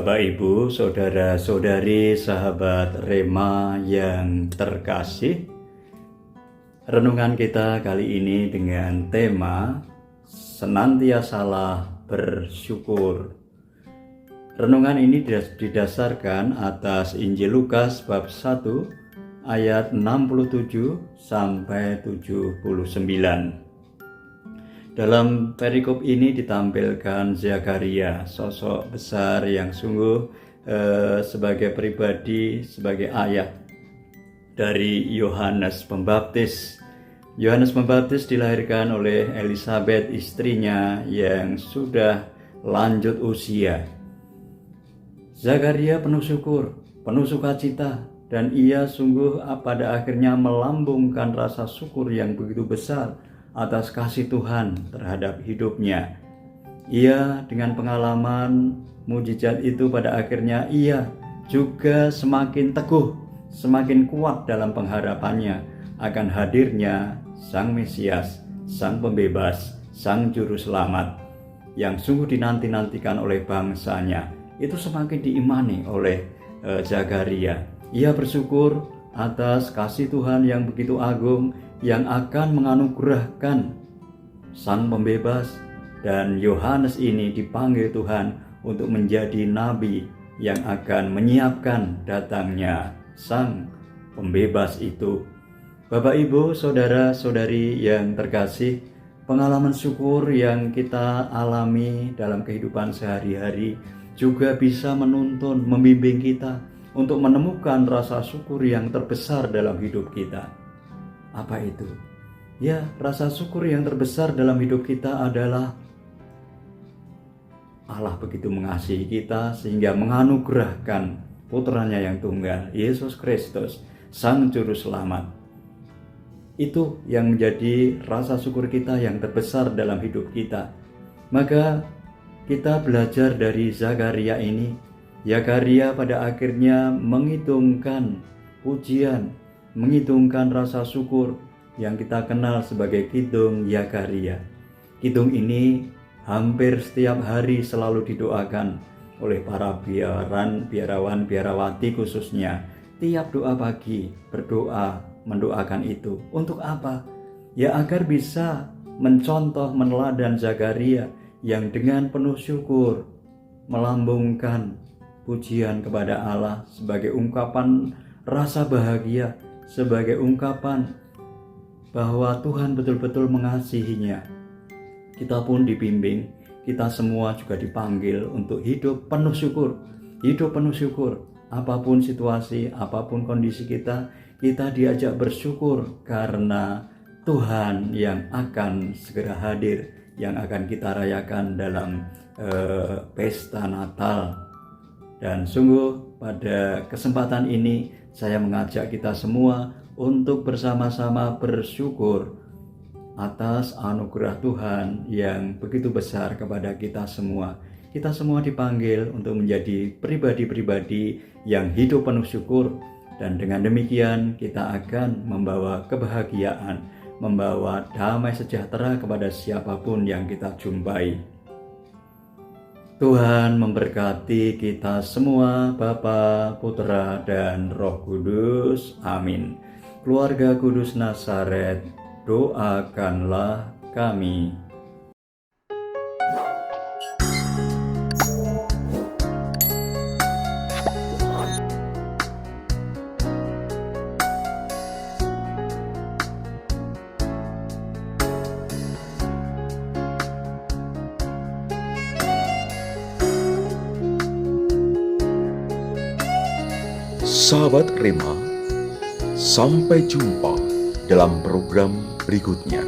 Bapak, Ibu, saudara-saudari, sahabat Rema yang terkasih, renungan kita kali ini dengan tema senantiasalah bersyukur. Renungan ini didasarkan atas Injil Lukas bab 1 ayat 67 sampai 79. Dalam perikop ini ditampilkan Zakaria, sosok besar yang sungguh sebagai pribadi, sebagai ayah dari Yohanes Pembaptis. Yohanes Pembaptis dilahirkan oleh Elisabeth, istrinya yang sudah lanjut usia. Zakaria penuh syukur, penuh sukacita, dan ia sungguh pada akhirnya melambungkan rasa syukur yang begitu besar atas kasih Tuhan terhadap hidupnya. Ia dengan pengalaman mujizat itu pada akhirnya ia juga semakin teguh, semakin kuat dalam pengharapannya akan hadirnya Sang Mesias, Sang Pembebas, Sang Juru Selamat yang sungguh dinanti-nantikan oleh bangsanya. Itu semakin diimani oleh Zakaria. Ia bersyukur atas kasih Tuhan yang begitu agung yang akan menganugerahkan Sang Pembebas, dan Yohanes ini dipanggil Tuhan untuk menjadi nabi yang akan menyiapkan datangnya Sang Pembebas itu. Bapak, Ibu, saudara-saudari yang terkasih, pengalaman syukur yang kita alami dalam kehidupan sehari-hari juga bisa menuntun, membimbing kita untuk menemukan rasa syukur yang terbesar dalam hidup kita. Apa itu? Ya, rasa syukur yang terbesar dalam hidup kita adalah Allah begitu mengasihi kita sehingga menganugerahkan putranya yang tunggal, Yesus Kristus, Sang Juru Selamat. Itu yang menjadi rasa syukur kita yang terbesar dalam hidup kita. Maka kita belajar dari Zakaria ini. Zakaria pada akhirnya menghitungkan pujian, menghitungkan rasa syukur yang kita kenal sebagai Kidung Zakaria. Kidung ini hampir setiap hari selalu didoakan oleh para biarawan, biarawati khususnya. Tiap doa pagi berdoa, mendoakan itu. Untuk apa? Ya agar bisa mencontoh, meneladan Zakaria yang dengan penuh syukur melambungkan pujian kepada Allah sebagai ungkapan rasa bahagia, sebagai ungkapan bahwa Tuhan betul-betul mengasihinya. Kita pun dibimbing, kita semua juga dipanggil untuk hidup penuh syukur. Hidup penuh syukur, apapun situasi, apapun kondisi kita diajak bersyukur karena Tuhan yang akan segera hadir, yang akan kita rayakan dalam pesta Natal. Dan sungguh pada kesempatan ini saya mengajak kita semua untuk bersama-sama bersyukur atas anugerah Tuhan yang begitu besar kepada kita semua. Kita semua dipanggil untuk menjadi pribadi-pribadi yang hidup penuh syukur, dan dengan demikian kita akan membawa kebahagiaan, membawa damai sejahtera kepada siapapun yang kita jumpai. Tuhan memberkati kita semua, Bapa, Putra, dan Roh Kudus. Amin. Keluarga Kudus Nazaret, doakanlah kami. Sahabat Rema, sampai jumpa dalam program berikutnya.